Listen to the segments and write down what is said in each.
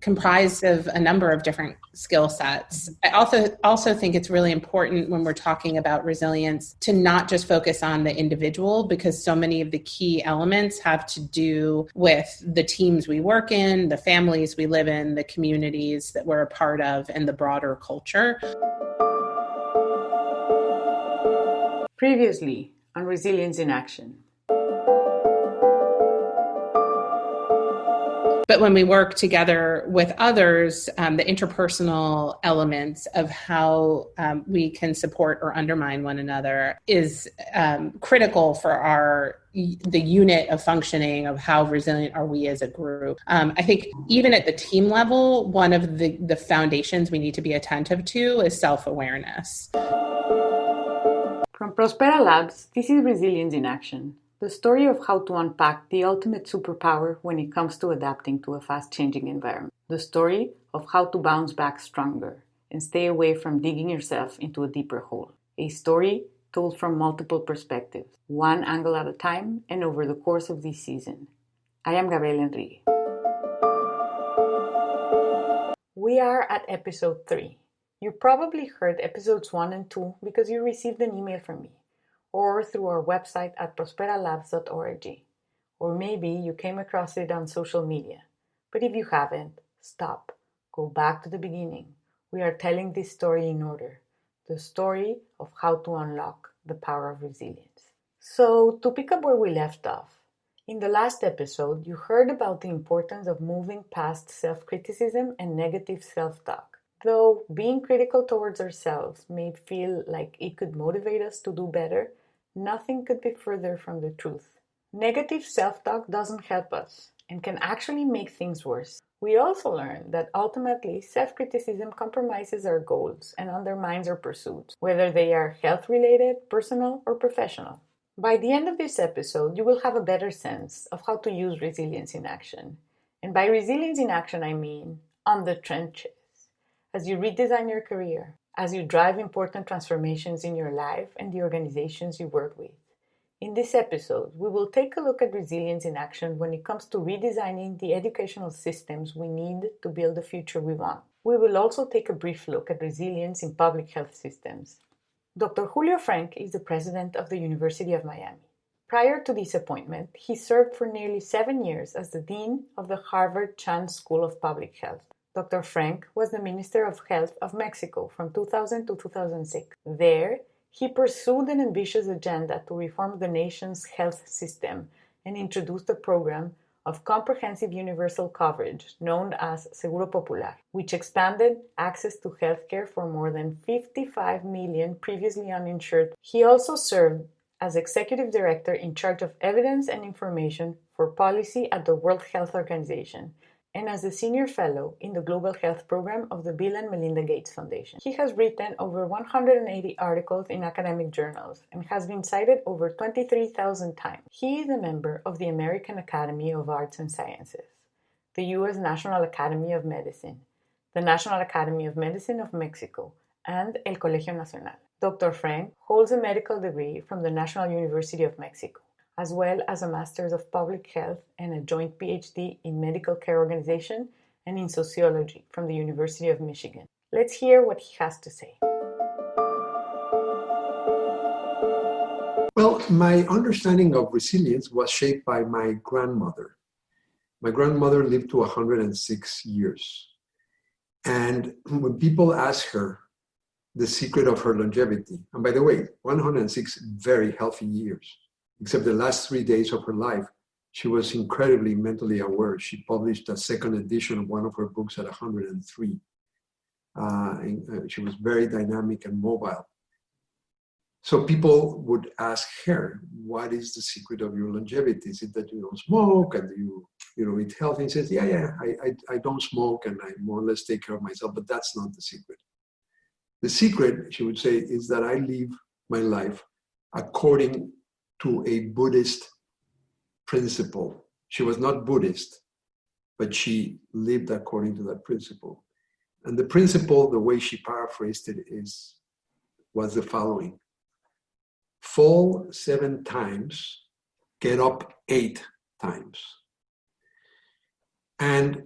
comprised of a number of different skill sets. I also think it's really important when we're talking about resilience to not just focus on the individual, because so many of the key elements have to do with the teams we work in, the families we live in, the communities that we're a part of, and the broader culture. Previously on Resilience in Action. But when we work together with others, the interpersonal elements of how we can support or undermine one another is critical for the unit of functioning of how resilient are we as a group. I think even at the team level, one of the foundations we need to be attentive to is self-awareness. From Prospera Labs, this is Resilience in Action. The story of how to unpack the ultimate superpower when it comes to adapting to a fast-changing environment. The story of how to bounce back stronger and stay away from digging yourself into a deeper hole. A story told from multiple perspectives, one angle at a time and over the course of this season. I am Gabriela Enrique. We are at episode 3. You probably heard episodes 1 and 2 because you received an email from me, or through our website at prosperalabs.org. Or maybe you came across it on social media. But if you haven't, stop. Go back to the beginning. We are telling this story in order. The story of how to unlock the power of resilience. So, to pick up where we left off, in the last episode, you heard about the importance of moving past self-criticism and negative self-talk. Though being critical towards ourselves may feel like it could motivate us to do better, nothing could be further from the truth. Negative self-talk doesn't help us and can actually make things worse. We also learned that ultimately self-criticism compromises our goals and undermines our pursuits, whether they are health-related, personal, or professional. By the end of this episode, you will have a better sense of how to use resilience in action. And by resilience in action, I mean on the trenches. As you redesign your career, as you drive important transformations in your life and the organizations you work with. In this episode, we will take a look at resilience in action when it comes to redesigning the educational systems we need to build the future we want. We will also take a brief look at resilience in public health systems. Dr. Julio Frank is the president of the University of Miami. Prior to this appointment, he served for nearly 7 years as the dean of the Harvard Chan School of Public Health. Dr. Frank was the Minister of Health of Mexico from 2000 to 2006. There, he pursued an ambitious agenda to reform the nation's health system and introduced a program of comprehensive universal coverage known as Seguro Popular, which expanded access to healthcare for more than 55 million previously uninsured. He also served as executive director in charge of evidence and information for policy at the World Health Organization, and as a senior fellow in the Global Health Program of the Bill and Melinda Gates Foundation. He has written over 180 articles in academic journals and has been cited over 23,000 times. He is a member of the American Academy of Arts and Sciences, the U.S. National Academy of Medicine, the National Academy of Medicine of Mexico, and El Colegio Nacional. Dr. Frank holds a medical degree from the National University of Mexico, as well as a Master's of Public Health and a joint PhD in Medical Care Organization and in Sociology from the University of Michigan. Let's hear what he has to say. Well, my understanding of resilience was shaped by my grandmother. My grandmother lived to 106 years. And when people ask her the secret of her longevity, and by the way, 106 very healthy years, except the last 3 days of her life, she was incredibly mentally aware. She published a second edition of one of her books at 103. She was very dynamic and mobile. So people would ask her, what is the secret of your longevity? Is it that you don't smoke and you eat healthy? And she says, I don't smoke and I more or less take care of myself, but that's not the secret. The secret, she would say, is that I live my life according to a Buddhist principle. She was not Buddhist, but she lived according to that principle. And the principle, the way she paraphrased it, was the following: fall 7 times, get up 8 times. And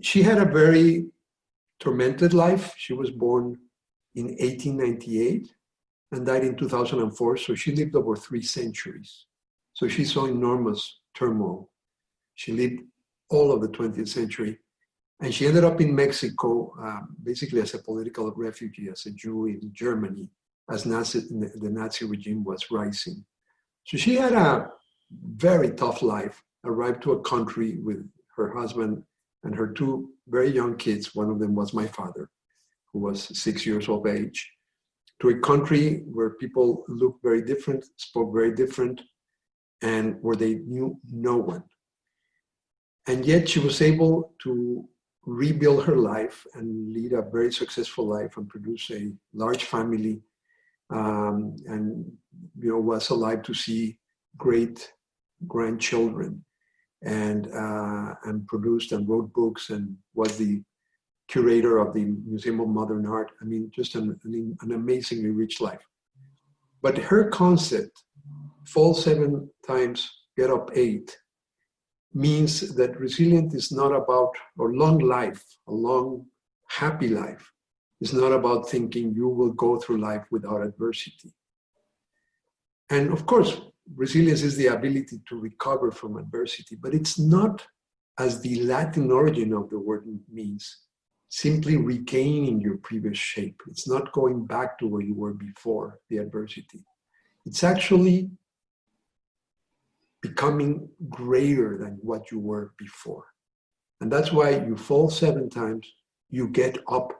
She had a very tormented life. She was born in 1898 and died in 2004. So she lived over 3 centuries. So she saw enormous turmoil. She lived all of the 20th century. And she ended up in Mexico, basically as a political refugee, as a Jew in Germany, as the Nazi regime was rising. So she had a very tough life, arrived to a country with her husband and her 2 very young kids. One of them was my father, who was 6 years of age, to a country where people looked very different, spoke very different, and where they knew no one. And yet she was able to rebuild her life and lead a very successful life and produce a large family, and was alive to see great grandchildren, and produced and wrote books and was the curator of the Museum of Modern Art. I mean, just an amazingly rich life. But her concept, fall 7 times, get up 8, means that resilience is not about, or long life, a long, happy life, is not about thinking you will go through life without adversity. And of course, resilience is the ability to recover from adversity, but it's not, as the Latin origin of the word means, simply regaining your previous shape. It's not going back to where you were before the adversity. It's actually becoming greater than what you were before. And that's why you fall 7 times, you get up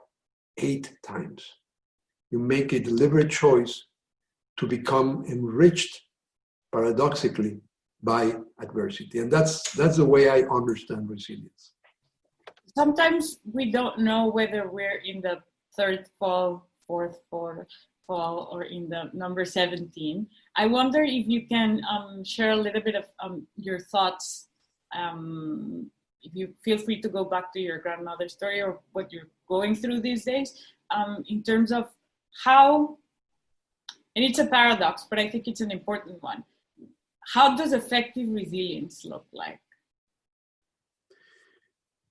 8 times. You make a deliberate choice to become enriched, paradoxically, by adversity. And that's the way I understand resilience. Sometimes we don't know whether we're in the 3rd fall, 4th fall, or in the number 17. I wonder if you can share a little bit of your thoughts. If you feel free to go back to your grandmother's story or what you're going through these days, in terms of how, and it's a paradox, but I think it's an important one. How does effective resilience look like?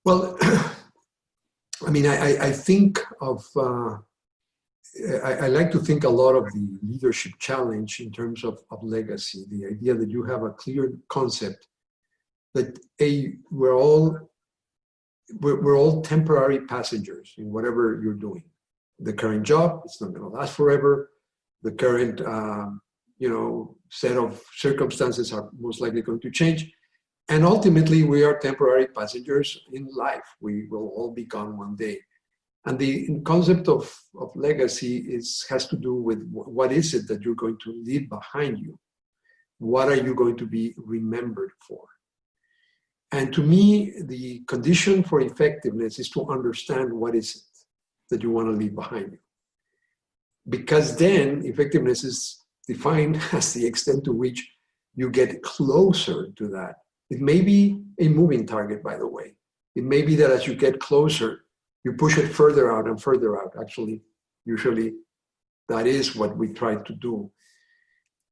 Well, I mean, I think of, I like to think a lot of the leadership challenge in terms of legacy, the idea that you have a clear concept that we're all temporary passengers in whatever you're doing. The current job, it's not going to last forever. The current, set of circumstances are most likely going to change. And ultimately, we are temporary passengers in life. We will all be gone one day. And the concept of legacy has to do with what is it that you're going to leave behind you? What are you going to be remembered for? And to me, the condition for effectiveness is to understand what is it that you want to leave behind you. Because then effectiveness is defined as the extent to which you get closer to that. It may be a moving target, by the way. It may be that as you get closer, you push it further out and further out. Actually, usually that is what we try to do.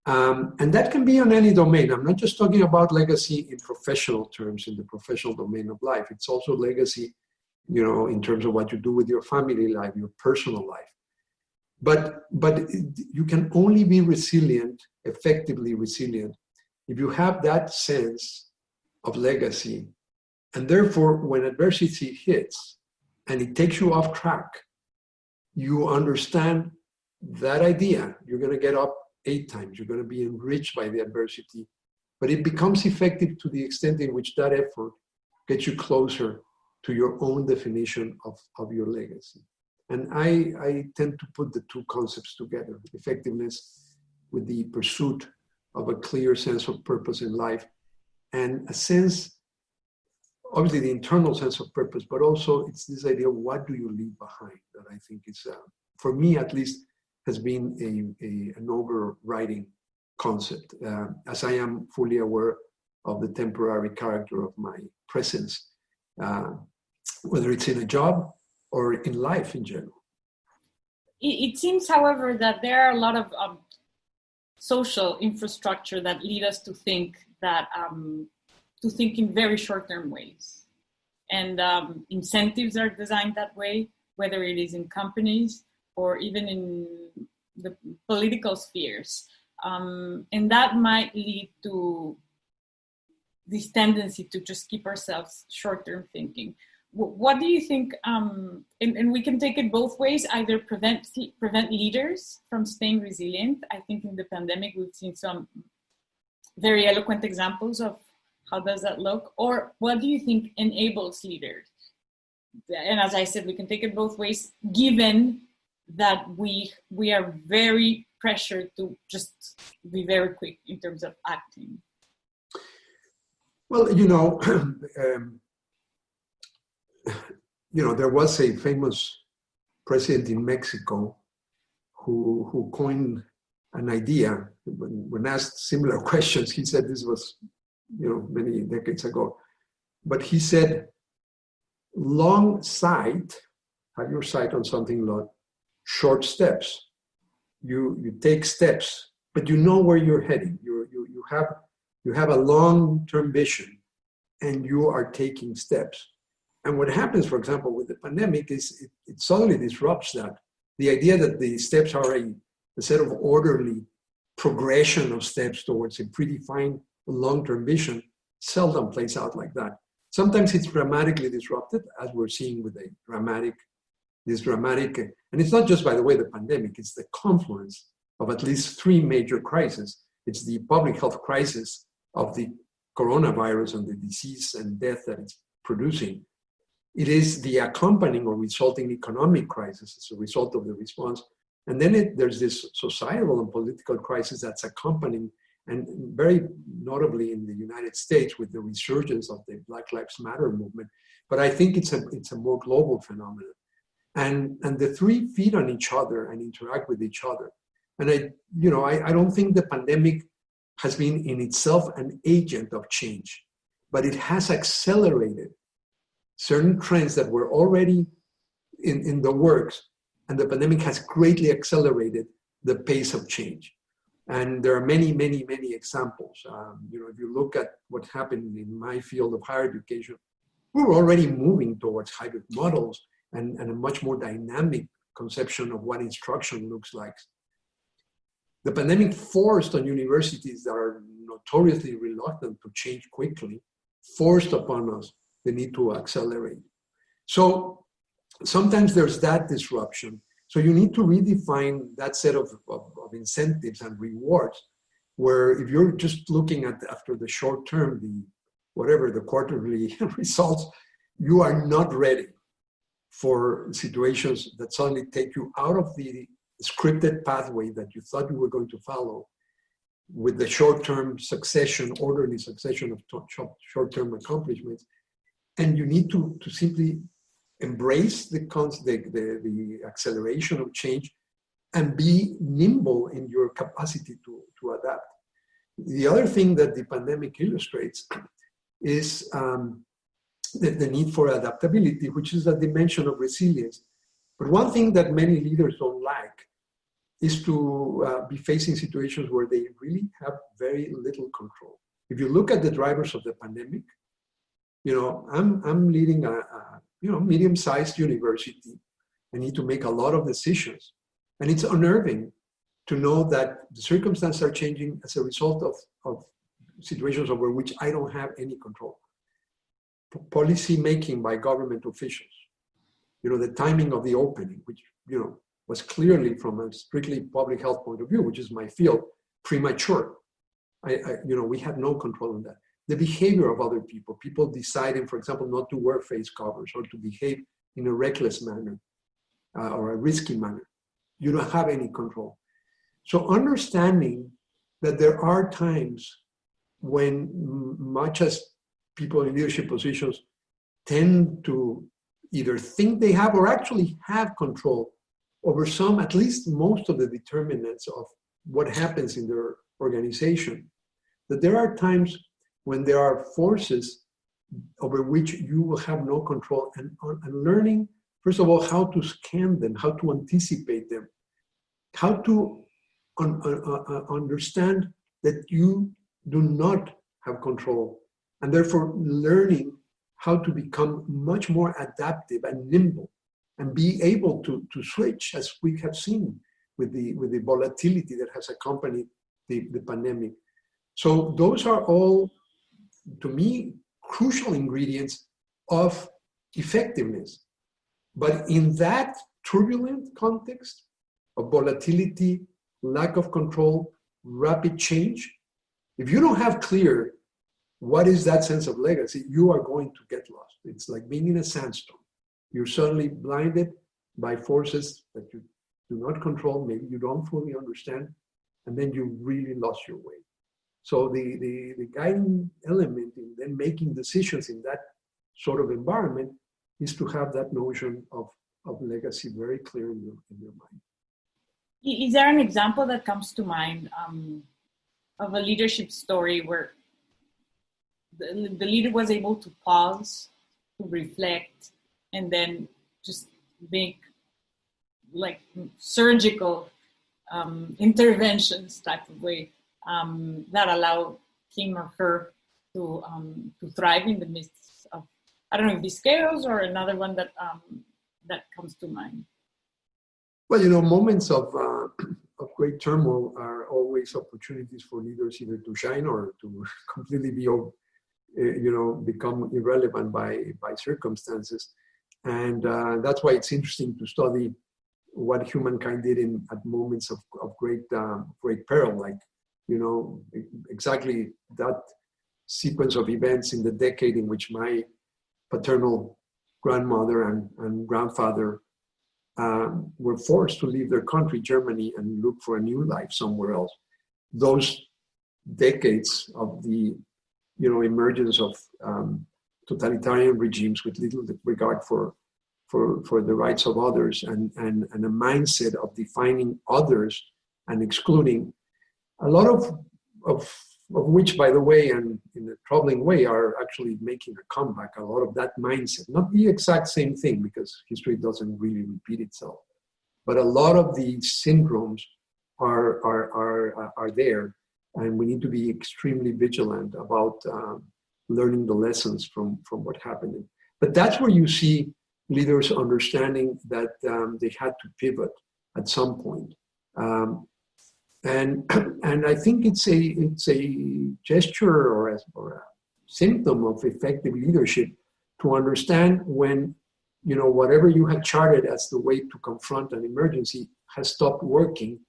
And that can be on any domain. I'm not just talking about legacy in professional terms, in the professional domain of life. It's also legacy, in terms of what you do with your family life, your personal life. But you can only be resilient, effectively resilient, if you have that sense of legacy. And therefore, when adversity hits and it takes you off track, you understand that idea. You're going to get up 8 times. You're going to be enriched by the adversity. But it becomes effective to the extent in which that effort gets you closer to your own definition of your legacy. And I tend to put the 2 concepts together, effectiveness with the pursuit of a clear sense of purpose in life, and a sense, obviously the internal sense of purpose, but also it's this idea of what do you leave behind that I think is, for me at least, has been an overriding concept, as I am fully aware of the temporary character of my presence, whether it's in a job or in life in general. It seems, however, that there are a lot of social infrastructure that lead us to think that in very short-term ways, and incentives are designed that way, whether it is in companies or even in the political spheres. And that might lead to this tendency to just keep ourselves short-term thinking. What do you think, and we can take it both ways, either prevent leaders from staying resilient. I think in the pandemic, we've seen some very eloquent examples of how does that look, or what do you think enables leaders? And as I said, we can take it both ways, given that we are very pressured to just be very quick in terms of acting. Well, there was a famous president in Mexico who coined an idea. When asked similar questions, he said this was, many decades ago. But he said, long sight, have your sight on something like short steps. You take steps, but you know where you're heading. You have a long-term vision, and you are taking steps. And what happens, for example, with the pandemic is it suddenly disrupts that. The idea that the steps are a set of orderly progression of steps towards a predefined long-term vision seldom plays out like that. Sometimes it's dramatically disrupted, as we're seeing with this dramatic, and it's not just, by the way, the pandemic, it's the confluence of at least three major crises. It's the public health crisis of the coronavirus and the disease and death that it's producing. It is the accompanying or resulting economic crisis as a result of the response. And then there's this societal and political crisis that's accompanying, and very notably in the United States with the resurgence of the Black Lives Matter movement. But I think it's a more global phenomenon. And the three feed on each other and interact with each other. And I don't think the pandemic has been in itself an agent of change, but it has accelerated certain trends that were already in the works, and the pandemic has greatly accelerated the pace of change. And there are many, many, many examples. If you look at what happened in my field of higher education, we were already moving towards hybrid models and a much more dynamic conception of what instruction looks like. The pandemic forced on universities that are notoriously reluctant to change quickly, forced upon us the need to accelerate. So sometimes there's that disruption. So you need to redefine that set of incentives and rewards, where if you're just looking at after the short term, the quarterly results, you are not ready for situations that suddenly take you out of the scripted pathway that you thought you were going to follow with the short-term orderly succession of short-term accomplishments. And you need to simply embrace the acceleration of change and be nimble in your capacity to adapt. The other thing that the pandemic illustrates is the need for adaptability, which is a dimension of resilience. But one thing that many leaders don't like is to be facing situations where they really have very little control. If you look at the drivers of the pandemic, I'm leading a medium-sized university. I need to make a lot of decisions. And it's unnerving to know that the circumstances are changing as a result of situations over which I don't have any control. Policy making by government officials, the timing of the opening, which, was clearly from a strictly public health point of view, which is my field, premature. We had no control on that. The behavior of other people deciding, for example, not to wear face covers or to behave in a reckless manner or a risky manner. You don't have any control. So understanding that there are times when, much as people in leadership positions tend to either think they have or actually have control over at least most of the determinants of what happens in their organization, that there are times when there are forces over which you will have no control, and learning, first of all, how to scan them, how to anticipate them, how to understand that you do not have control, and therefore learning how to become much more adaptive and nimble and be able to switch, as we have seen with the volatility that has accompanied the pandemic. So those are all, to me, crucial ingredients of effectiveness. But in that turbulent context of volatility, lack of control, rapid change, if you don't have clear what is that sense of legacy, you are going to get lost. It's like being in a sandstorm. You're suddenly blinded by forces that you do not control, maybe you don't fully understand, and then you really lost your way. So the guiding element in then making decisions in that sort of environment is to have that notion of legacy very clear in your mind. Is there an example that comes to mind of a leadership story where the leader was able to pause, to reflect, and then just make like surgical interventions type of way that allow him or her to thrive in the midst of, I don't know if this chaos or another one that comes to mind? Well, moments of great turmoil are always opportunities for leaders either to shine or to completely be, become irrelevant by circumstances. And that's why it's interesting to study what humankind did at moments of great peril, like, exactly that sequence of events in the decade in which my paternal grandmother and grandfather were forced to leave their country, Germany, and look for a new life somewhere else. Those decades of the, emergence of totalitarian regimes with little regard for the rights of others and a mindset of defining others and excluding, a lot of which, by the way, and in a troubling way, are actually making a comeback. A lot of that mindset, not the exact same thing, because history doesn't really repeat itself, but a lot of the syndromes are there, and we need to be extremely vigilant about learning the lessons from what happened. But that's where you see leaders understanding that they had to pivot at some point. And I think it's a gesture or a symptom of effective leadership to understand when, whatever you had charted as the way to confront an emergency has stopped working,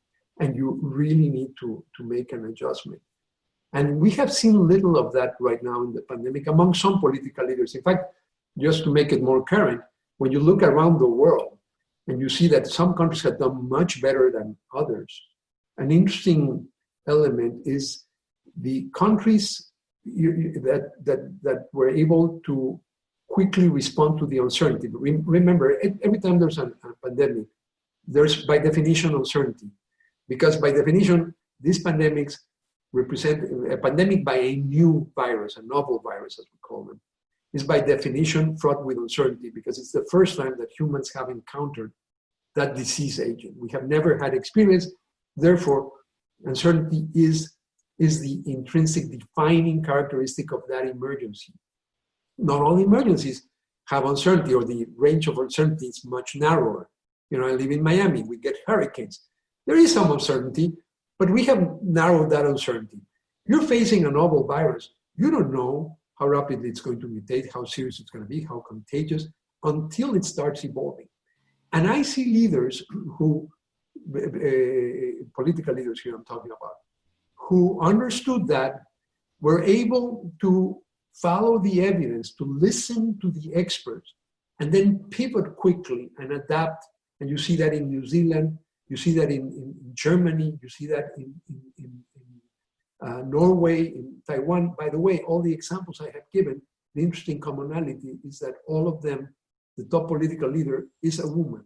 and you really need to make an adjustment. And we have seen little of that right now in the pandemic among some political leaders. In fact, just to make it more current, when you look around the world and you see that some countries have done much better than others, an interesting element is the countries that were able to quickly respond to the uncertainty. Remember, every time there's a pandemic, there's by definition uncertainty, because by definition, these pandemics represent a pandemic by a new virus, a novel virus as we call them, is by definition fraught with uncertainty, because it's the first time that humans have encountered that disease agent. We have never had experience. Therefore, uncertainty is the intrinsic defining characteristic of that emergency. Not all emergencies have uncertainty, or the range of uncertainty is much narrower. I live in Miami, we get hurricanes. There is some uncertainty, but we have narrowed that uncertainty. You're facing a novel virus. You don't know how rapidly it's going to mutate, how serious it's going to be, how contagious, until it starts evolving. And I see leaders who, political leaders here I'm talking about, who understood that, were able to follow the evidence, to listen to the experts, and then pivot quickly and adapt. And you see that in New Zealand, you see that in Germany, you see that in Norway, in Taiwan. By the way, all the examples I have given, the interesting commonality is that all of them, the top political leader is a woman.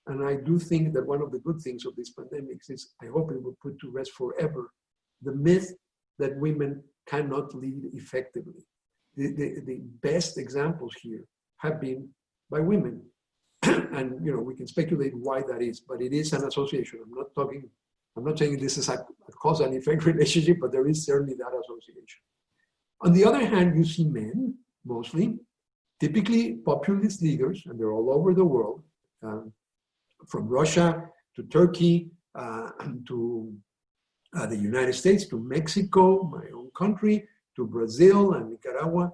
And I do think that one of the good things of these pandemics is, I hope it will put to rest forever the myth that women cannot lead effectively. The best examples here have been by women. And we can speculate why that is, but it is an association. I'm not saying this is a cause and effect relationship, but there is certainly that association. On the other hand, you see men, mostly, typically populist leaders, and they're all over the world, from Russia to Turkey to the United States to Mexico, my own country, to Brazil and Nicaragua,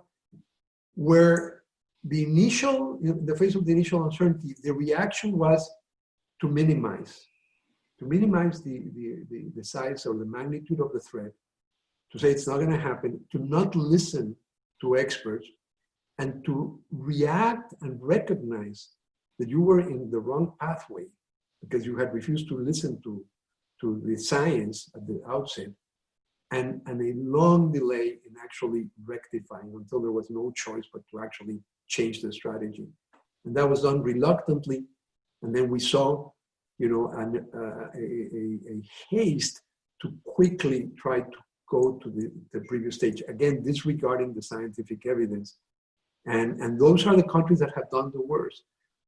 where in the face of the initial uncertainty, the reaction was to minimize the size or the magnitude of the threat, to say it's not going to happen, to not listen to experts, and to react and recognize that you were in the wrong pathway because you had refused to listen to the science at the outset, and a long delay in actually rectifying until there was no choice but to actually change the strategy. And that was done reluctantly. And then we saw, a haste to quickly try to go to the previous stage. Again, disregarding the scientific evidence. And those are the countries that have done the worst.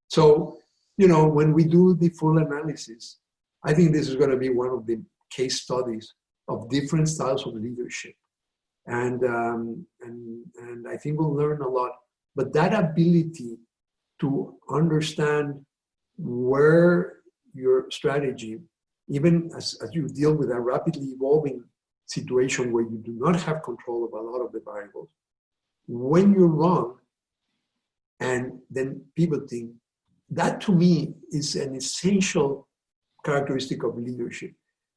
So, when we do the full analysis, I think this is going to be one of the case studies of different styles of leadership. And I think we'll learn a lot. But that ability to understand where your strategy, even as you deal with a rapidly evolving situation where you do not have control of a lot of the variables, when you're wrong, and then pivoting, that to me is an essential characteristic of leadership.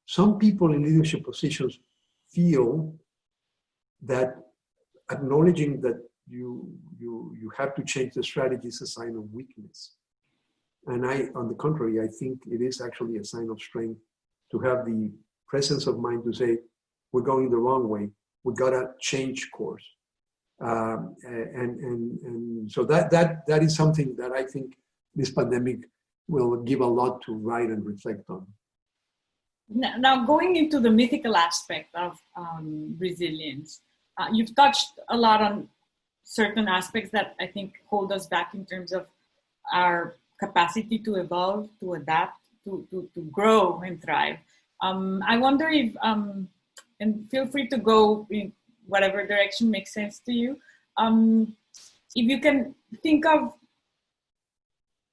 Some people in leadership positions feel that acknowledging that you have to change the strategy is a sign of weakness. And on the contrary, I think it is actually a sign of strength to have the presence of mind to say, we're going the wrong way. We gotta change course. And so that is something that I think this pandemic will give a lot to write and reflect on. Now going into the mythical aspect of resilience, you've touched a lot on certain aspects that I think hold us back in terms of our capacity to evolve, to adapt, to grow and thrive. I wonder if, and feel free to go in whatever direction makes sense to you, if you can think of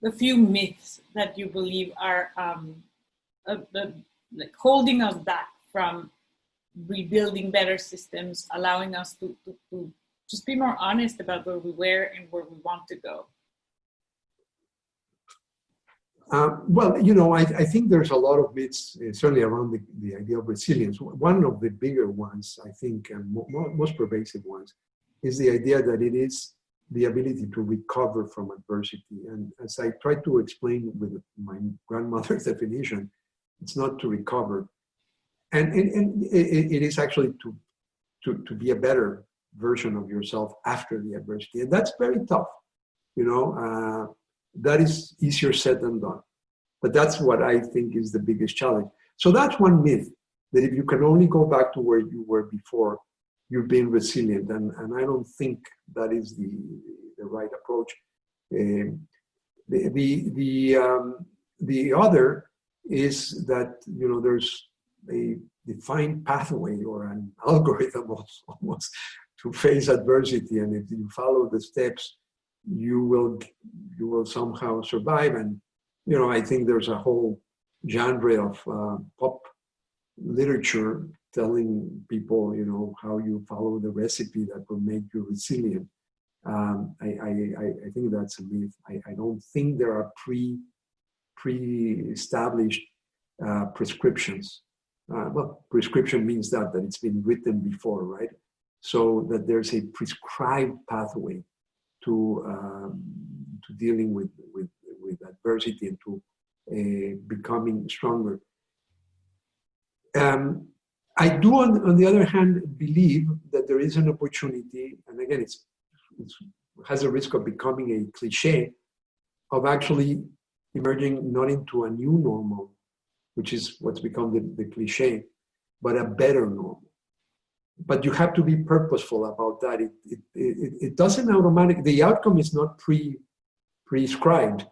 the few myths that you believe are like holding us back from rebuilding better systems, allowing us to just be more honest about where we were and where we want to go. Well, I think there's a lot of myths, certainly around the idea of resilience. One of the bigger ones, I think, and most pervasive ones, is the idea that it is the ability to recover from adversity. And as I tried to explain with my grandmother's definition, it's not to recover. And it is actually to be a better version of yourself after the adversity. And that's very tough, that is easier said than done. But that's what I think is the biggest challenge. So that's one myth, that if you can only go back to where you were before, you've been resilient. And I don't think that is the right approach. The other is that, there's a defined pathway or an algorithm almost to face adversity. And if you follow the steps, you will somehow survive. And I think there's a whole genre of pop literature telling people how you follow the recipe that will make you resilient. I think that's a myth. I don't think there are pre-established prescriptions. Prescription means that it's been written before, right? So that there's a prescribed pathway to dealing with adversity and to becoming stronger. I do, on the other hand, believe that there is an opportunity, and again, it has a risk of becoming a cliche, of actually emerging not into a new normal, which is what's become the cliche, but a better normal. But you have to be purposeful about that. It doesn't automatically, the outcome is not prescribed,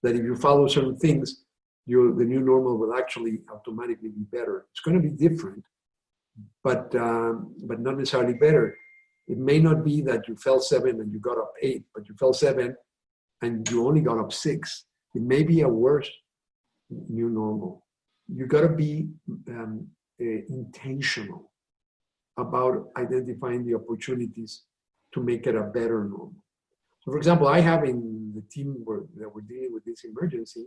that if you follow certain things, the new normal will actually automatically be better. It's going to be different, but not necessarily better. It may not be that you fell 7 and you got up 8, but you fell 7 and you only got up 6. It may be a worse new normal. You got to be intentional about identifying the opportunities to make it a better normal. So, for example, I have in the team that we're dealing with this emergency,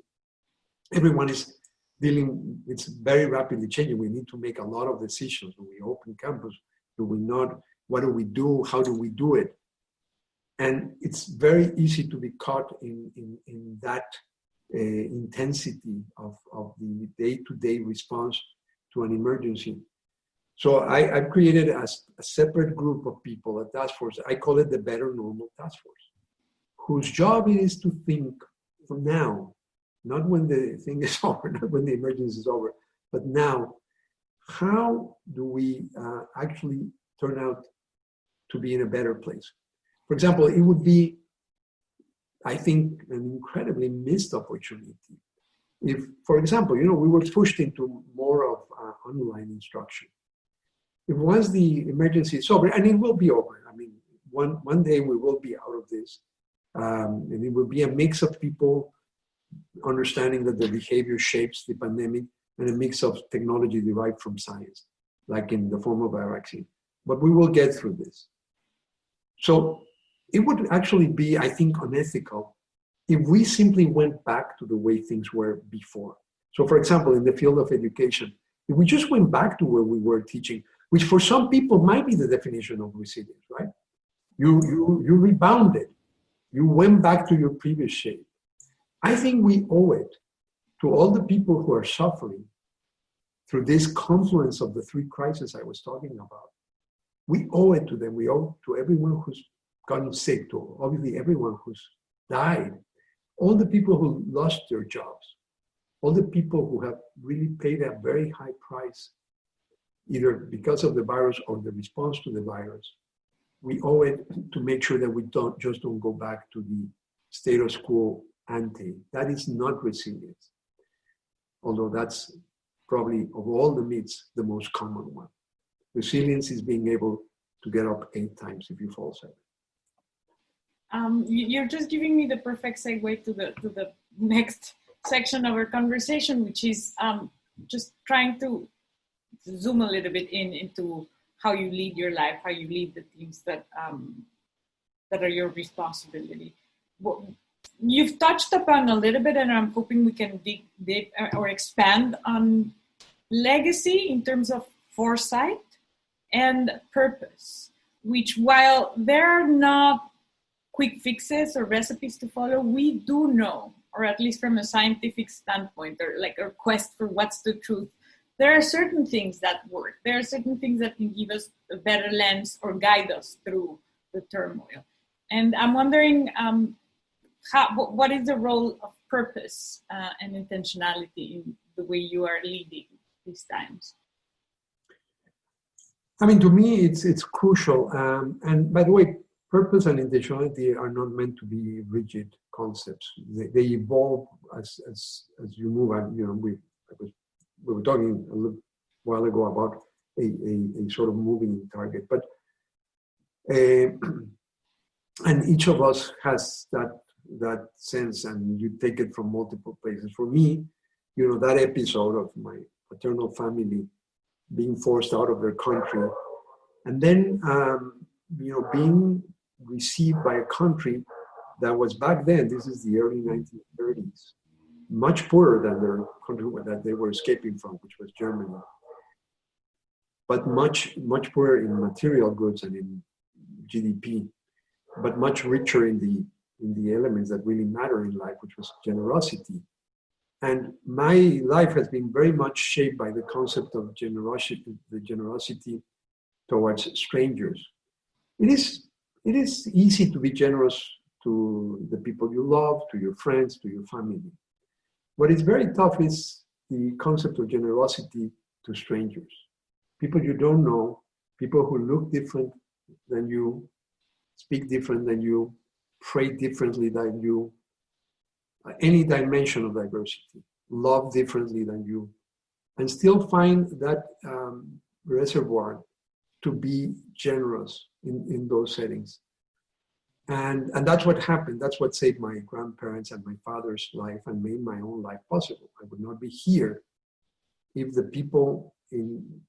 everyone is dealing, it's very rapidly changing. We need to make a lot of decisions. Do we open campus? Do we not? What do we do? How do we do it? And it's very easy to be caught in that intensity of the day-to-day response to an emergency. So I've created a separate group of people, a task force. I call it the Better Normal Task Force, whose job it is to think from now, not when the thing is over, not when the emergency is over, but now, how do we actually turn out to be in a better place? For example, it would be, I think, an incredibly missed opportunity if, for example, we were pushed into more of online instruction. If once the emergency is over, and it will be over, I mean, one day we will be out of this, and it will be a mix of people understanding that the behavior shapes the pandemic and a mix of technology derived from science, like in the form of a vaccine. But we will get through this. So it would actually be, I think, unethical if we simply went back to the way things were before. So, for example, in the field of education, if we just went back to where we were teaching, which for some people might be the definition of resilience, right? You rebounded. You went back to your previous shape. I think we owe it to all the people who are suffering through this confluence of the 3 crises I was talking about. We owe it to them. We owe to everyone who's gotten sick, to obviously everyone who's died, all the people who lost their jobs, all the people who have really paid a very high price, either because of the virus or the response to the virus. We owe it to make sure that we don't go back to the status quo ante. That is not resilience, although that's probably, of all the myths, the most common one. Resilience is being able to get up 8 times if you fall 7. You're just giving me the perfect segue to the next section of our conversation, which is just trying to zoom a little bit into how you lead your life, how you lead the teams that are your responsibility. You've touched upon a little bit, and I'm hoping we can dig or expand on legacy in terms of foresight and purpose, which, while there are not quick fixes or recipes to follow, we do know, or at least from a scientific standpoint, or like a quest for what's the truth, there are certain things that work. There are certain things that can give us a better lens or guide us through the turmoil. And I'm wondering, what is the role of purpose and intentionality in the way you are leading these times? I mean, to me, it's crucial. And by the way, purpose and intentionality are not meant to be rigid concepts. They evolve as you move. We were talking a little while ago about a sort of moving target, but and each of us has that sense, and you take it from multiple places. For me, that episode of my paternal family being forced out of their country, and then being received by a country that was back then, this is the early 1930s, much poorer than their country that they were escaping from, which was Germany, but much poorer in material goods and in GDP, but much richer in the elements that really matter in life, which was generosity. And my life has been very much shaped by the concept of generosity towards strangers. It is easy to be generous to the people you love, to your friends, to your family. What is very tough is the concept of generosity to strangers. People you don't know, people who look different than you, speak different than you, pray differently than you, any dimension of diversity, love differently than you, and still find that reservoir to be generous in those settings. And that's what happened. That's what saved my grandparents and my father's life and made my own life possible. I would not be here if the people in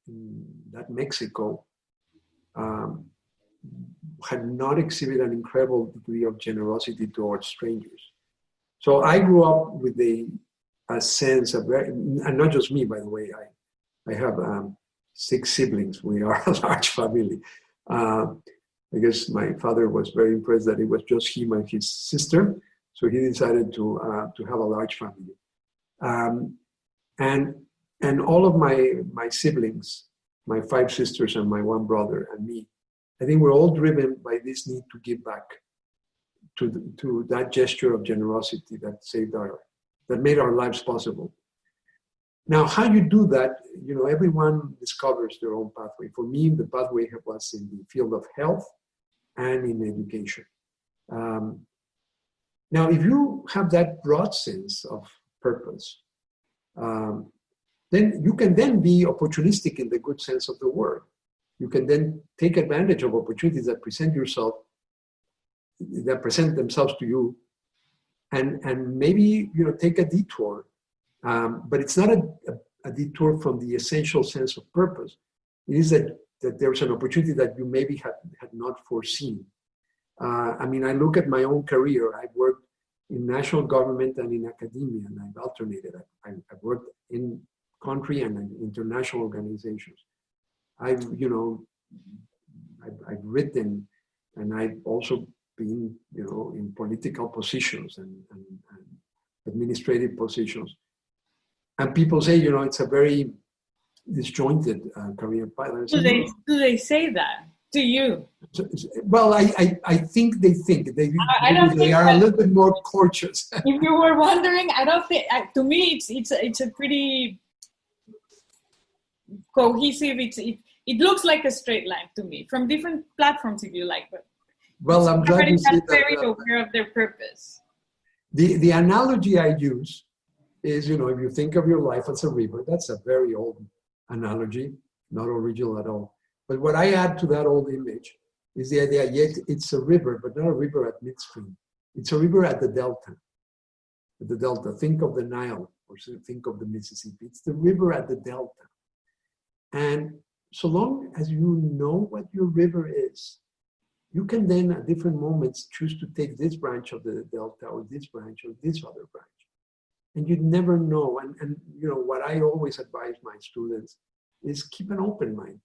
that Mexico had not exhibited an incredible degree of generosity towards strangers. So I grew up with a sense of, and not just me, by the way, I have 6 siblings. We are a large family. I guess my father was very impressed that it was just him and his sister, so he decided to have a large family. And all of my siblings, my 5 sisters and my 1 brother and me, I think we're all driven by this need to give back to that gesture of generosity that made our lives possible. Now, how you do that, everyone discovers their own pathway. For me, the pathway was in the field of health and in education. Now, if you have that broad sense of purpose, then you can then be opportunistic in the good sense of the word. You can then take advantage of opportunities that present themselves to you, and maybe take a detour. But it's not a detour from the essential sense of purpose. It is that there's an opportunity that you maybe had not foreseen. I look at my own career. I've worked in national government and in academia, and I've alternated. I've worked in country and in international organizations. I've written, and I've also been, in political positions and administrative positions. And people say, it's a very disjointed career path. Do they say that to you? Well, I think they they are a little bit more cautious. If you were wondering, I don't think. To me, it's a pretty cohesive. It looks like a straight line to me from different platforms, if you like. But well, I'm glad you see that. Very aware of their purpose. The analogy I use is, if you think of your life as a river, that's a very old analogy, not original at all. But what I add to that old image is the idea, yet it's a river, but not a river at midstream. It's a river at the delta. At the delta, think of the Nile, or think of the Mississippi. It's the river at the delta. And so long as you know what your river is, you can then at different moments choose to take this branch of the delta or this branch or this other branch. And you'd never know. And what I always advise my students is keep an open mind.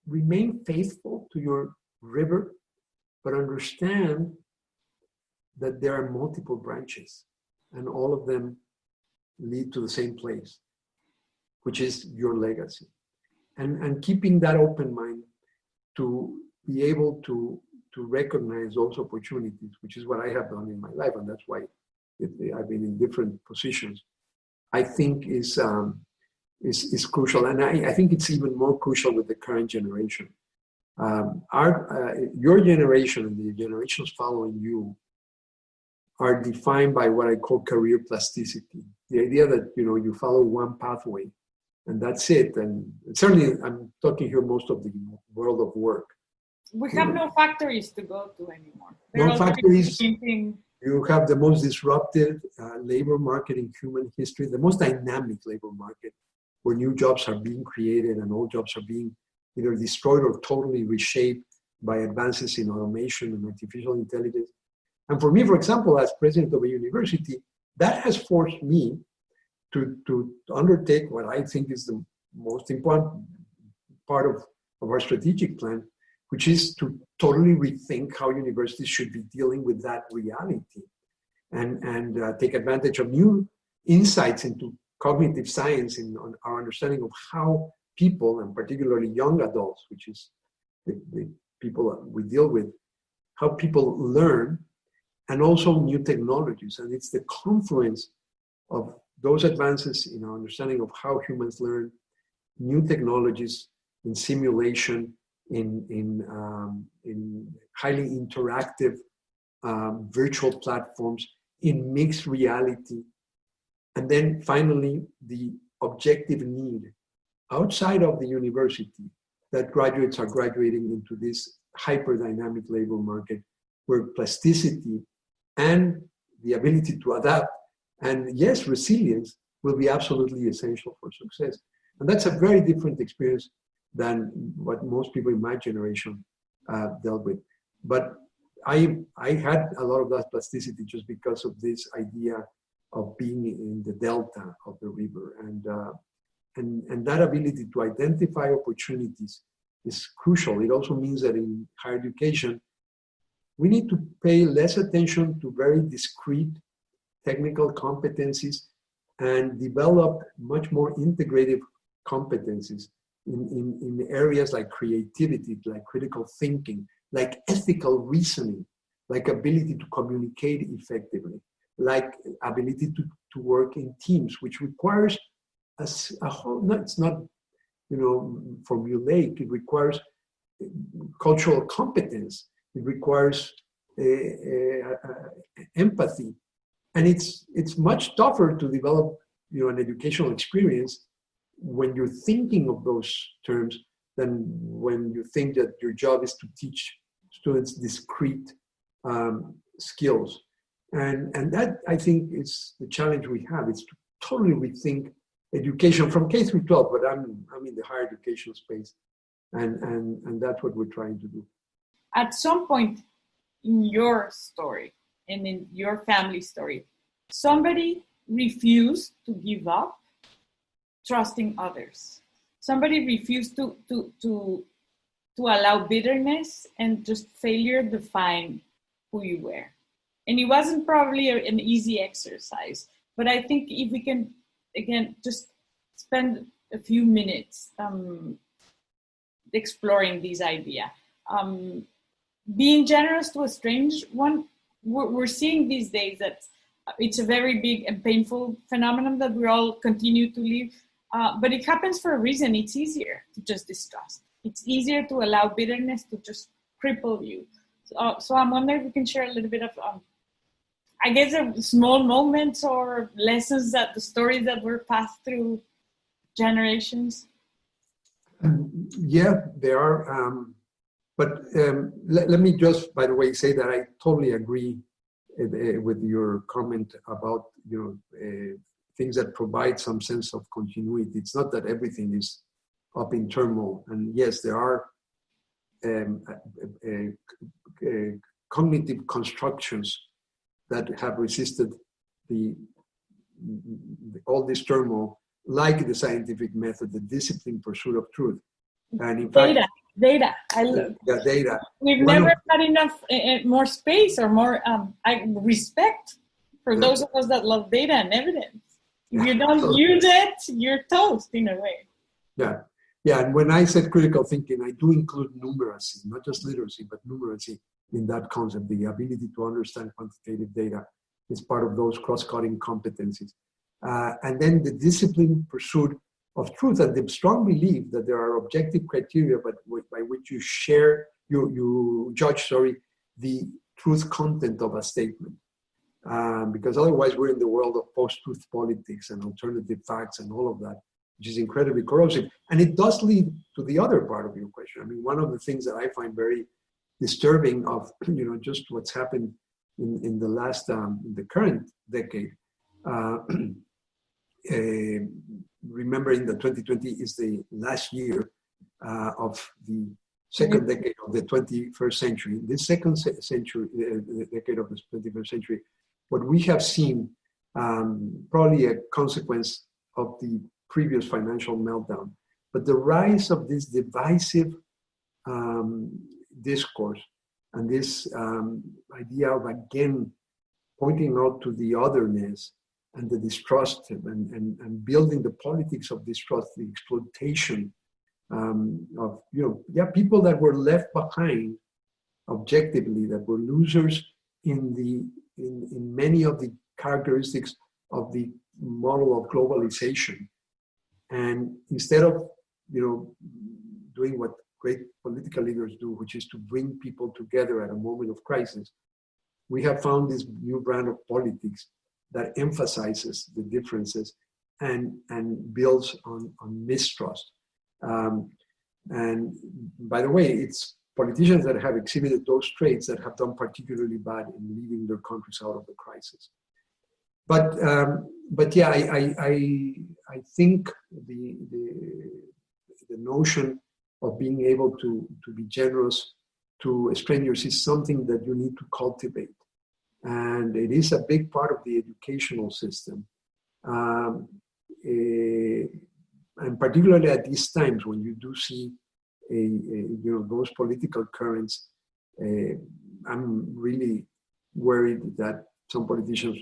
Remain faithful to your river, but understand that there are multiple branches and all of them lead to the same place, which is your legacy. And keeping that open mind to be able to recognize those opportunities, which is what I have done in my life, and that's why I've been in different positions, I think is crucial. And I think it's even more crucial with the current generation. Your generation and the generations following you are defined by what I call career plasticity. The idea that, you follow one pathway and that's it. And certainly I'm talking here most of the world of work. We have no factories to go to anymore. No factories. You have the most disrupted labor market in human history, the most dynamic labor market, where new jobs are being created and old jobs are being either destroyed or totally reshaped by advances in automation and artificial intelligence. And for me, for example, as president of a university, that has forced me to undertake what I think is the most important part of our strategic plan, which is to totally rethink how universities should be dealing with that reality and take advantage of new insights into cognitive science on our understanding of how people, and particularly young adults, which is the people we deal with, how people learn, and also new technologies. And it's the confluence of those advances in our understanding of how humans learn, new technologies in simulation, in highly interactive virtual platforms, in mixed reality, and then finally the objective need outside of the university that graduates are graduating into this hyper-dynamic labor market where plasticity and the ability to adapt and, yes, resilience will be absolutely essential for success. And that's a very different experience than what most people in my generation dealt with. But I had a lot of that plasticity just because of this idea of being in the delta of the river. And that ability to identify opportunities is crucial. It also means that in higher education, we need to pay less attention to very discrete technical competencies and develop much more integrative competencies in areas like creativity, like critical thinking, like ethical reasoning, like ability to communicate effectively, like ability to work in teams, which requires a whole, no, it's not, formulaic, it requires cultural competence, it requires empathy. And it's much tougher to develop, an educational experience when you're thinking of those terms than when you think that your job is to teach students discrete skills. And that, I think, is the challenge we have. It's to totally rethink education from K through 12, but I'm in the higher education space. And that's what we're trying to do. At some point in your story and in your family story, somebody refused to give up trusting others. Somebody refused to allow bitterness and just failure define who you were. And it wasn't probably an easy exercise, but I think if we can, again, just spend a few minutes exploring this idea. Being generous to a strange one, we're seeing these days that it's a very big and painful phenomenon that we all continue to live, but it happens for a reason. It's easier to just distrust. It's easier to allow bitterness to just cripple you. So I'm wondering if we can share a little bit of, I guess, small moments or lessons that the stories that were passed through generations. Yeah, there are. But let me just, by the way, say that I totally agree with your comment about things that provide some sense of continuity. It's not that everything is up in turmoil, and yes, there are cognitive constructions that have resisted all this turmoil, like the scientific method, the disciplined pursuit of truth, and in fact. Data. I love data. We've never had enough more space or more respect for those of us that love data and evidence. If you don't use it, you're toast in a way. Yeah. And when I said critical thinking, I do include numeracy, not just literacy, but numeracy in that concept. The ability to understand quantitative data is part of those cross-cutting competencies. And then the disciplined pursuit of truth and the strong belief that there are objective criteria by which you judge the truth content of a statement. Because otherwise we're in the world of post-truth politics and alternative facts and all of that, which is incredibly corrosive. And it does lead to the other part of your question. I mean, one of the things that I find very disturbing of, just what's happened in the last, in the current decade, remembering that 2020 is the last year of the second decade of the 21st century. This second century, the decade of the 21st century, what we have seen, probably a consequence of the previous financial meltdown, but the rise of this divisive discourse and this idea of, again, pointing out to the otherness and the distrust and building the politics of distrust, the exploitation of, people that were left behind objectively, that were losers in many of the characteristics of the model of globalization. And instead of, doing what great political leaders do, which is to bring people together at a moment of crisis, we have found this new brand of politics that emphasizes the differences and builds on mistrust. And by the way, it's politicians that have exhibited those traits that have done particularly bad in leading their countries out of the crisis. But yeah, I think the notion of being able to be generous to strangers is something that you need to cultivate. And it is a big part of the educational system. And particularly at these times when you do see those political currents, I'm really worried that some politicians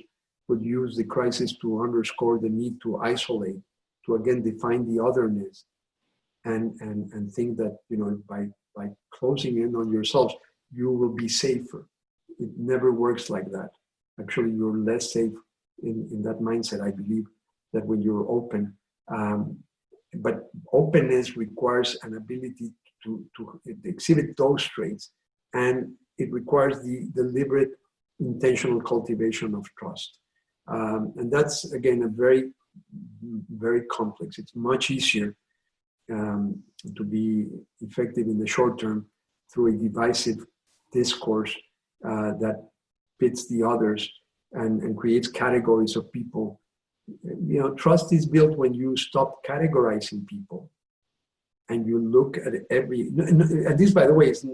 would use the crisis to underscore the need to isolate, to again define the otherness, and think that by closing in on yourselves, you will be safer. It never works like that. Actually, you're less safe in that mindset, I believe, that when you're open. But openness requires an ability to exhibit those traits, and it requires the deliberate, intentional cultivation of trust. And that's, again, a very, very complex. It's much easier to be effective in the short term through a divisive discourse that pits the others and creates categories of people. Trust is built when you stop categorizing people and you look at and this, by the way, has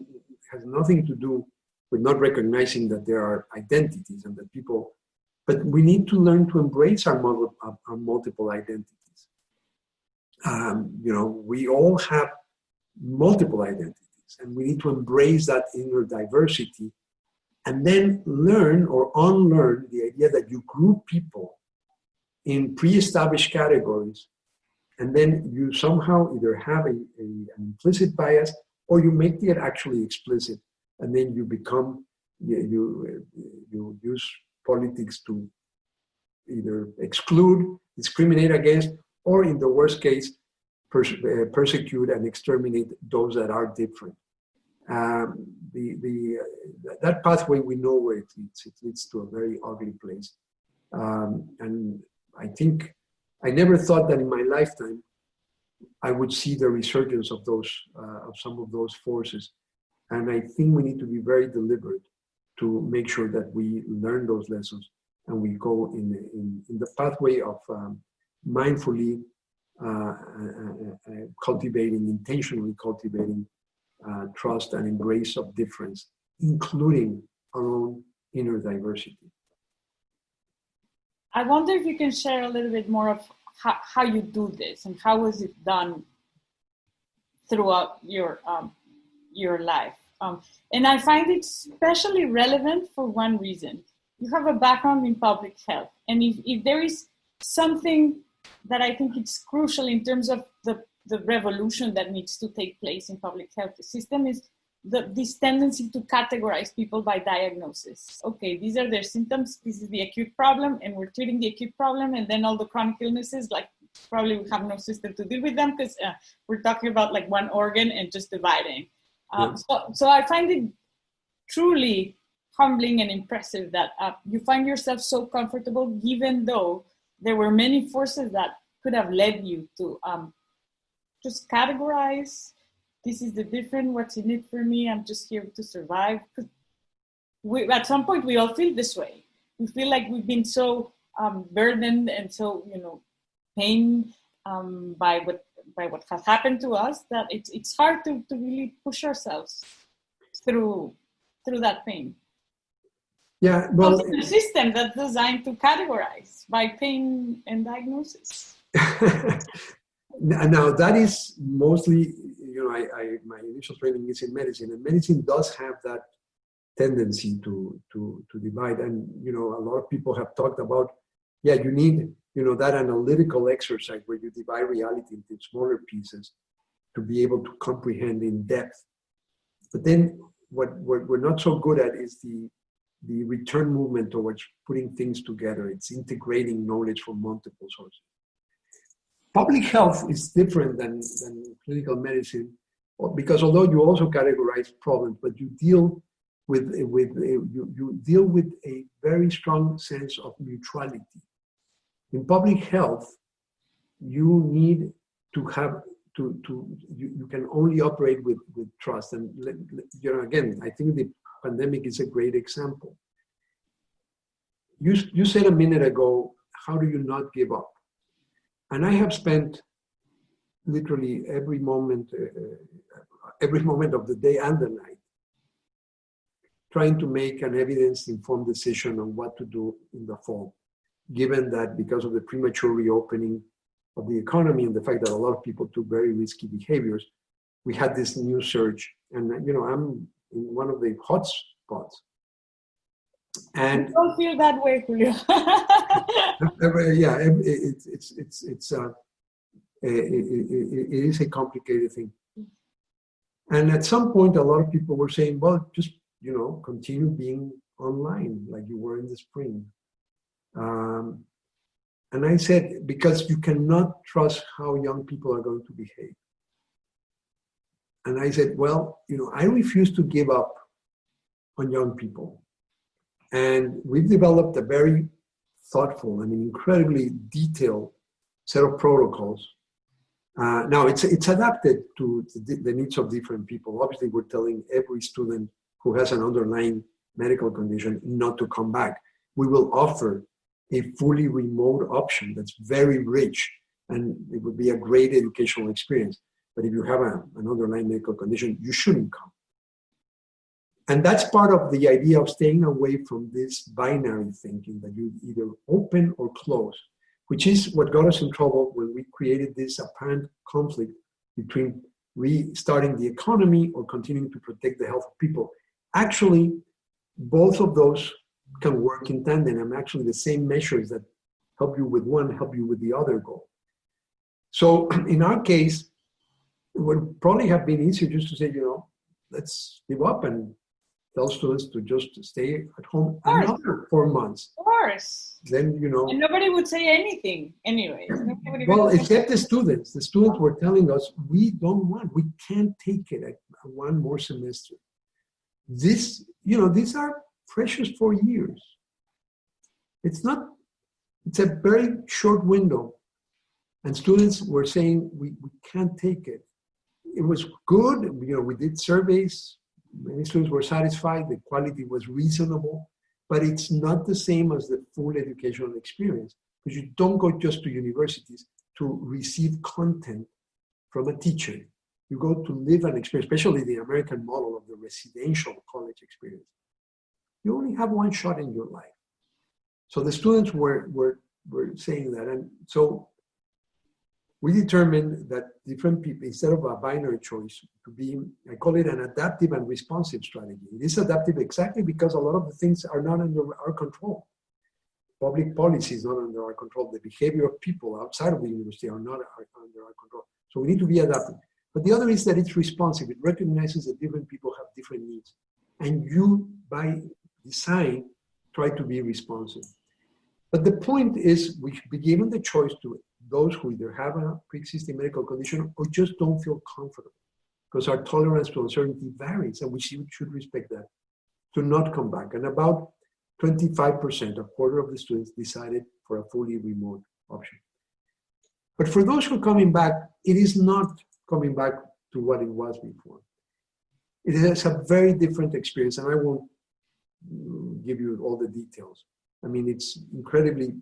nothing to do with not recognizing that there are identities and that people, but we need to learn to embrace our multiple identities. We all have multiple identities, and we need to embrace that inner diversity and then learn or unlearn the idea that you group people in pre-established categories, and then you somehow either have an implicit bias or you make it actually explicit, and then you become, you use politics to either exclude, discriminate against, or in the worst case, persecute and exterminate those that are different. That pathway, we know where it leads. It leads to a very ugly place. And I think I never thought that in my lifetime I would see the resurgence of some of those forces. And I think we need to be very deliberate to make sure that we learn those lessons and we go in the pathway of mindfully intentionally cultivating trust and embrace of difference, including our own inner diversity. I wonder if you can share a little bit more of how you do this and how was it done throughout your life. And I find it especially relevant for one reason. You have a background in public health. And if there is something that I think it's crucial in terms of the revolution that needs to take place in public health system is this tendency to categorize people by diagnosis. Okay, these are their symptoms, this is the acute problem, and we're treating the acute problem, and then all the chronic illnesses, like probably we have no system to deal with them because we're talking about like one organ and just dividing. So I find it truly humbling and impressive that you find yourself so comfortable, even though there were many forces that could have led you to just categorize. This is the different, what's in it for me, I'm just here to survive. At some point, we all feel this way. We feel like we've been so burdened and so, pained by what has happened to us that it's hard to really push ourselves through that pain. Yeah, well, a system that's designed to categorize by pain and diagnosis. Now that is mostly, my initial training is in medicine, and medicine does have that tendency to divide. And a lot of people have talked about, you need that analytical exercise where you divide reality into smaller pieces to be able to comprehend in depth. But then what we're not so good at is the return movement towards putting things together. It's integrating knowledge from multiple sources. Public health is different than clinical medicine, because although you also categorize problems, but you deal with a very strong sense of neutrality. In public health, you need to you can only operate with trust. And again, I think the pandemic is a great example. You said a minute ago, how do you not give up? And I have spent literally every moment of the day and the night trying to make an evidence-informed decision on what to do in the fall, given that because of the premature reopening of the economy and the fact that a lot of people took very risky behaviors, we had this new surge. And I'm in one of the hot spots. And I don't feel that way, Julio. yeah, it is a complicated thing. And at some point, a lot of people were saying, well, just, continue being online like you were in the spring. And I said, because you cannot trust how young people are going to behave. And I said, well, I refuse to give up on young people. And we've developed a very thoughtful, incredibly detailed set of protocols. Now, it's adapted to the needs of different people. Obviously, we're telling every student who has an underlying medical condition not to come back. We will offer a fully remote option that's very rich, and it would be a great educational experience. But if you have an underlying medical condition, you shouldn't come. And that's part of the idea of staying away from this binary thinking that you either open or close, which is what got us in trouble when we created this apparent conflict between restarting the economy or continuing to protect the health of people. Actually, both of those can work in tandem, and actually the same measures that help you with one help you with the other goal. So in our case, it would probably have been easier just to say, let's give up and tell students to just stay at home another 4 months. Of course. Then, And nobody would say anything anyway. Well, except the students. The students were telling us, we can't take it at one more semester. These are precious 4 years. It's a very short window. And students were saying, we can't take it. It was good. We did surveys. Many students were satisfied. The quality was reasonable. But it's not the same as the full educational experience, because you don't go just to universities to receive content from a teacher. You go to live an experience, especially the American model of the residential college experience. You only have one shot in your life. So the students were saying that. And so we determined that different people, instead of a binary choice, to be, I call it an adaptive and responsive strategy. It is adaptive exactly because a lot of the things are not under our control. Public policy is not under our control. The behavior of people outside of the university are not under our control. So we need to be adaptive. But the other is that it's responsive. It recognizes that different people have different needs. And you, by design, try to be responsive. But the point is, we should be given the choice to those who either have a pre-existing medical condition or just don't feel comfortable, because our tolerance to uncertainty varies, and we should respect that, to not come back. And about 25%, a quarter of the students, decided for a fully remote option. But for those who are coming back, it is not coming back to what it was before. It is a very different experience, and I won't give you all the details. It's incredibly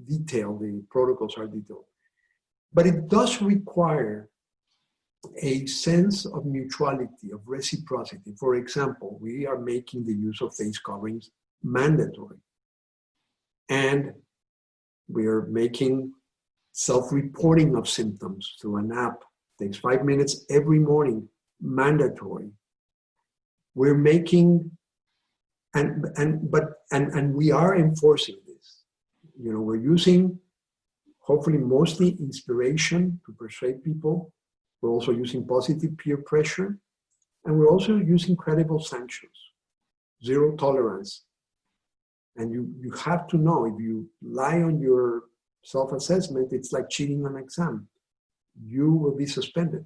detailed, the protocols are detailed. But it does require a sense of mutuality, of reciprocity. For example, we are making the use of face coverings mandatory. And we are making self-reporting of symptoms through an app. It takes 5 minutes every morning, mandatory. We're making, and we are enforcing this. We're using, hopefully, mostly inspiration to persuade people. We're also using positive peer pressure, and we're also using credible sanctions, zero tolerance. And you have to know, if you lie on your self-assessment, it's like cheating on an exam. You will be suspended.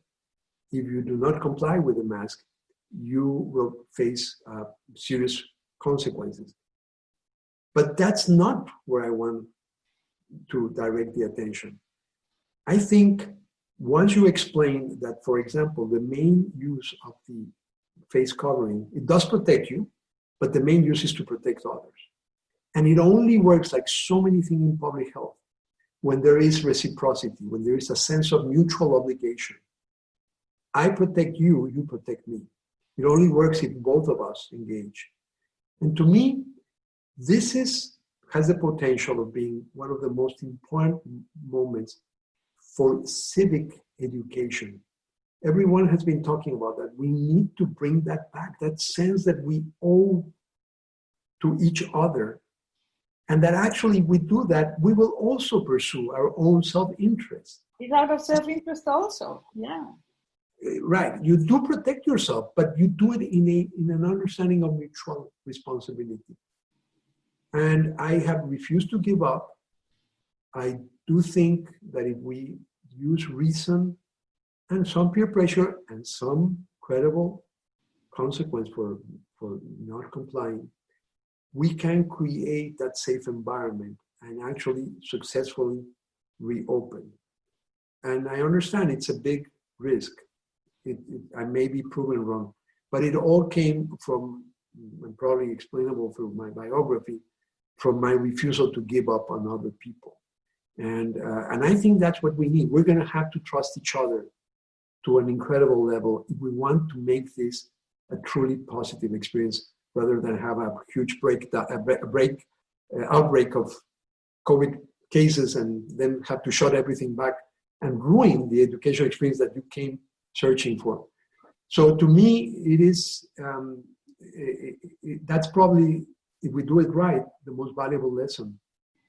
If you do not comply with the mask, you will face serious consequences. But that's not where I want to direct the attention. I think once you explain that, for example, the main use of the face covering, it does protect you, but the main use is to protect others. And it only works like so many things in public health when there is reciprocity, when there is a sense of mutual obligation. I protect you, you protect me. It only works if both of us engage. And to me, this has the potential of being one of the most important moments for civic education. Everyone has been talking about that. We need to bring that back, that sense that we owe to each other. And that actually, if we do that, we will also pursue our own self-interest. It's out of self-interest also, yeah. Right, you do protect yourself, but you do it in an understanding of mutual responsibility. And I have refused to give up. I do think that if we use reason and some peer pressure and some credible consequence for not complying, we can create that safe environment and actually successfully reopen. And I understand it's a big risk. I may be proven wrong, but it all came from, and probably explainable through my biography, from my refusal to give up on other people. And I think that's what we need. We're going to have to trust each other to an incredible level if we want to make this a truly positive experience, rather than have a huge outbreak of COVID cases and then have to shut everything back and ruin the educational experience that you came searching for. So to me, it is, that's probably, if we do it right, the most valuable lesson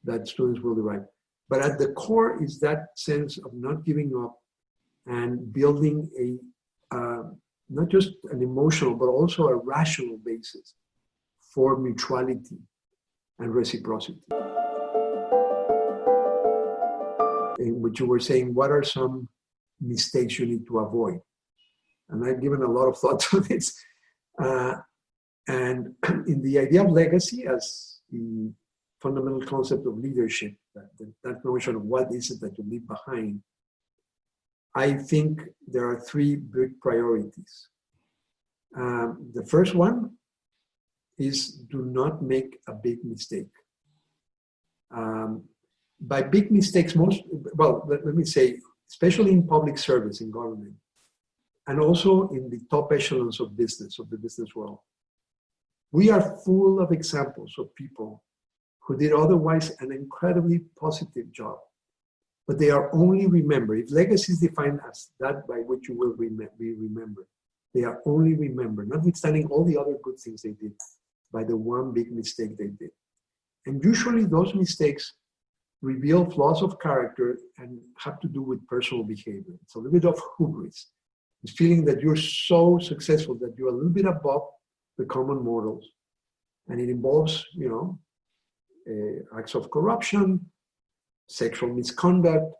that students will derive. But at the core is that sense of not giving up and building not just an emotional, but also a rational basis for mutuality and reciprocity. In which you were saying, what are some mistakes you need to avoid? And I've given a lot of thought to this. And in the idea of legacy as the fundamental concept of leadership, that notion of what is it that you leave behind, I think there are three big priorities. The first one is do not make a big mistake. By big mistakes, let me say, especially in public service, in government, and also in the top echelons of the business world. We are full of examples of people who did otherwise an incredibly positive job, but they are only remembered. If legacy is defined as that by which you will be remembered, they are only remembered, notwithstanding all the other good things they did, by the one big mistake they did. And usually those mistakes reveal flaws of character and have to do with personal behavior. It's a little bit of hubris. It's feeling that you're so successful that you're a little bit above the common mortals. And it involves, acts of corruption, sexual misconduct,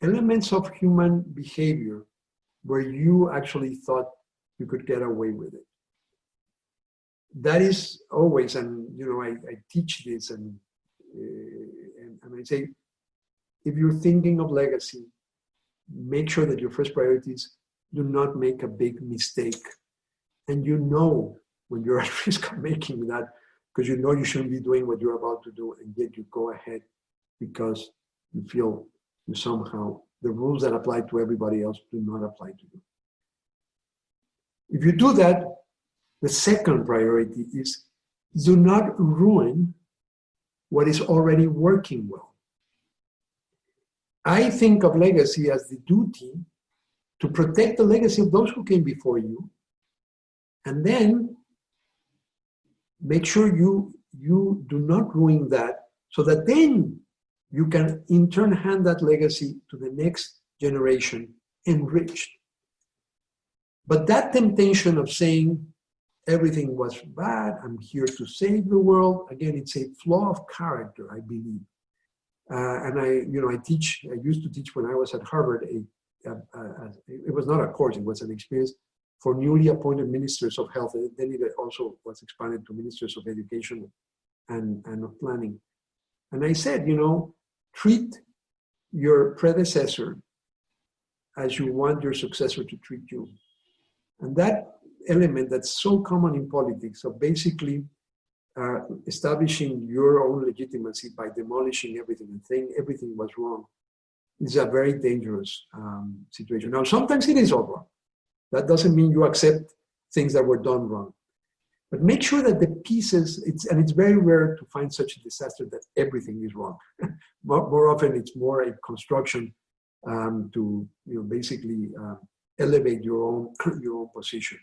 elements of human behavior where you actually thought you could get away with it. That is always, and I teach this, and I say, if you're thinking of legacy, make sure that your first priority is do not make a big mistake. And when you're at risk of making that, because you shouldn't be doing what you're about to do, and yet you go ahead because you feel somehow the rules that apply to everybody else do not apply to you. If you do that, the second priority is do not ruin what is already working well. I think of legacy as the duty to protect the legacy of those who came before you, and then make sure you do not ruin that, so that then you can in turn hand that legacy to the next generation enriched. But that temptation of saying everything was bad, I'm here to save the world, again, it's a flaw of character, I believe. And I used to teach when I was at Harvard, it was not a course, it was an experience for newly appointed ministers of health. And then it also was expanded to ministers of education and of planning. And I said, treat your predecessor as you want your successor to treat you. And that element that's so common in politics of basically establishing your own legitimacy by demolishing everything and saying everything was wrong is a very dangerous situation. Now, sometimes it is all wrong. That doesn't mean you accept things that were done wrong. But make sure that the pieces, and it's very rare to find such a disaster that everything is wrong. More often, it's more a construction to basically elevate your own position.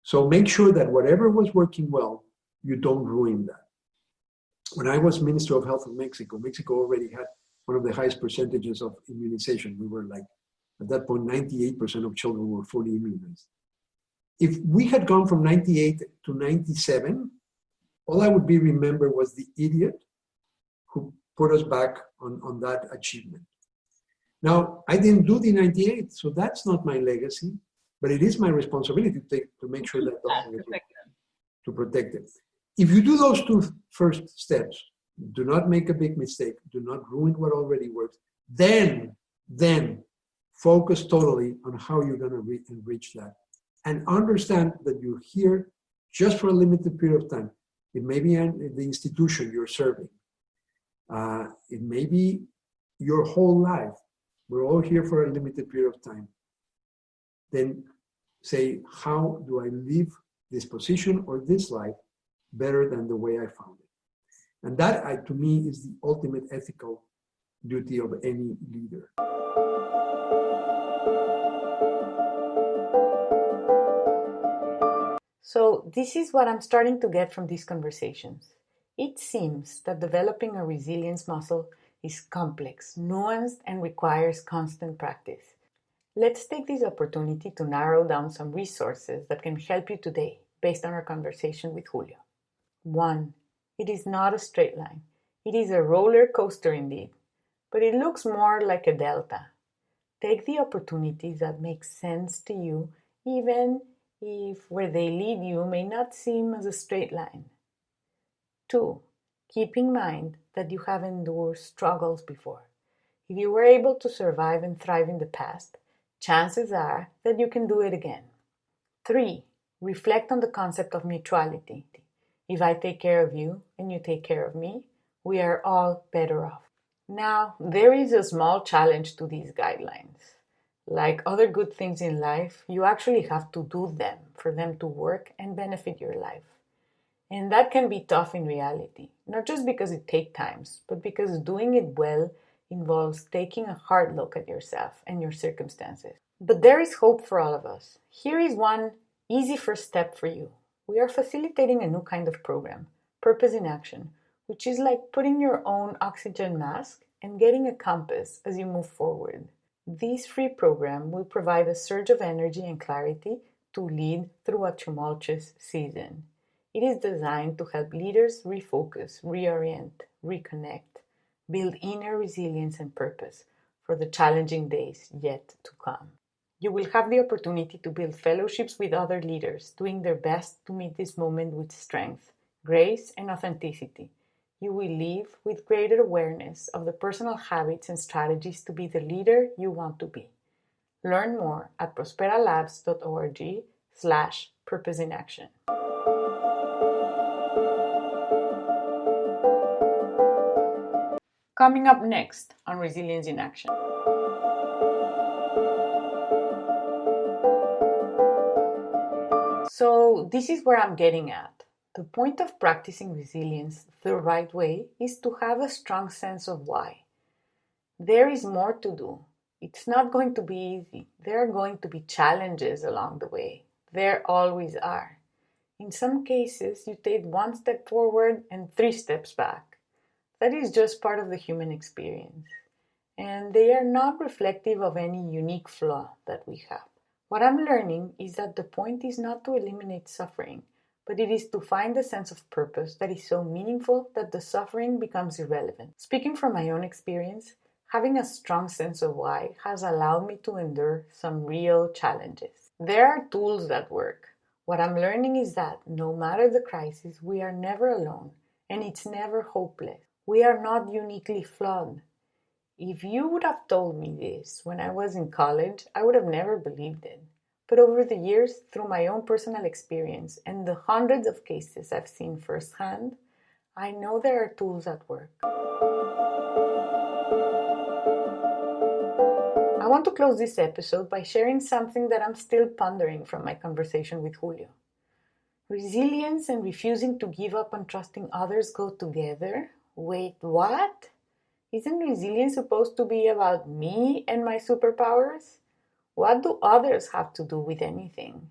So make sure that whatever was working well, you don't ruin that. When I was Minister of Health of Mexico, Mexico already had one of the highest percentages of immunization. We were like, at that point, 98% of children were fully immunized. If we had gone from 98 to 97, all I would be remembered was the idiot who put us back on that achievement. Now, I didn't do the 98, so that's not my legacy, but it is my responsibility to make sure that to protect it. If you do those two first steps, do not make a big mistake, do not ruin what already works, then focus totally on how you're going to enrich that. And understand that you're here just for a limited period of time. It may be the institution you're serving. It may be your whole life. We're all here for a limited period of time. Then say, how do I live this position or this life better than the way I found it? And that, to me, is the ultimate ethical duty of any leader. So this is what I'm starting to get from these conversations. It seems that developing a resilience muscle is complex, nuanced, and requires constant practice. Let's take this opportunity to narrow down some resources that can help you today based on our conversation with Julio. 1. It is not a straight line. It is a roller coaster indeed, but it looks more like a delta. Take the opportunities that make sense to you, even if where they lead you may not seem as a straight line. 2. Keep in mind that you have endured struggles before. If you were able to survive and thrive in the past, chances are that you can do it again. 3. Reflect on the concept of mutuality. If I take care of you and you take care of me, we are all better off. Now, there is a small challenge to these guidelines. Like other good things in life, you actually have to do them for them to work and benefit your life. And that can be tough in reality, not just because it takes time, but because doing it well involves taking a hard look at yourself and your circumstances. But there is hope for all of us. Here is one easy first step for you. We are facilitating a new kind of program, Purpose in Action, which is like putting your own oxygen mask and getting a compass as you move forward. This free program will provide a surge of energy and clarity to lead through a tumultuous season. It is designed to help leaders refocus, reorient, reconnect, build inner resilience and purpose for the challenging days yet to come. You will have the opportunity to build fellowships with other leaders doing their best to meet this moment with strength, grace, and authenticity. You will leave with greater awareness of the personal habits and strategies to be the leader you want to be. Learn more at prosperalabs.org/purposeinaction. Coming up next on Resilience in Action. So this is where I'm getting at. The point of practicing resilience the right way is to have a strong sense of why. There is more to do. It's not going to be easy. There are going to be challenges along the way. There always are. In some cases, you take one step forward and 3 steps back. That is just part of the human experience. And they are not reflective of any unique flaw that we have. What I'm learning is that the point is not to eliminate suffering, but it is to find a sense of purpose that is so meaningful that the suffering becomes irrelevant. Speaking from my own experience, having a strong sense of why has allowed me to endure some real challenges. There are tools that work. What I'm learning is that no matter the crisis, we are never alone, and it's never hopeless. We are not uniquely flawed. If you would have told me this when I was in college, I would have never believed it. But over the years, through my own personal experience and the hundreds of cases I've seen firsthand, I know there are tools at work. I want to close this episode by sharing something that I'm still pondering from my conversation with Julio. Resilience and refusing to give up on trusting others go together? Wait, what? Isn't resilience supposed to be about me and my superpowers? What do others have to do with anything?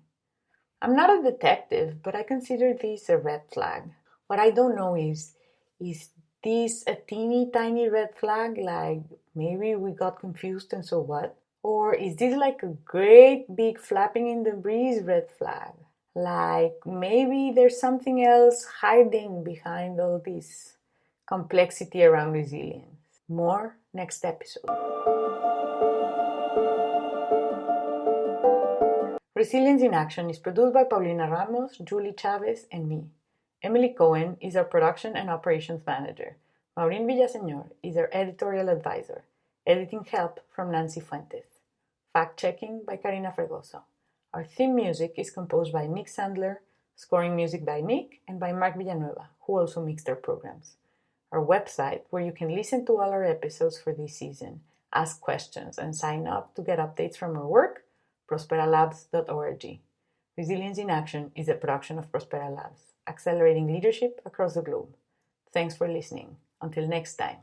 I'm not a detective, but I consider this a red flag. What I don't know is this a teeny tiny red flag, like maybe we got confused and so what? Or is this like a great big flapping in the breeze red flag? Like maybe there's something else hiding behind all this complexity around resilience. More next episode. Resilience in Action is produced by Paulina Ramos, Julie Chavez, and me. Emily Cohen is our production and operations manager. Maureen Villaseñor is our editorial advisor. Editing help from Nancy Fuentes. Fact-checking by Karina Fregoso. Our theme music is composed by Nick Sandler, scoring music by Nick, and by Mark Villanueva, who also mixed our programs. Our website, where you can listen to all our episodes for this season, ask questions, and sign up to get updates from our work, prosperalabs.org. Resilience in Action is a production of Prospera Labs, accelerating leadership across the globe. Thanks for listening. Until next time.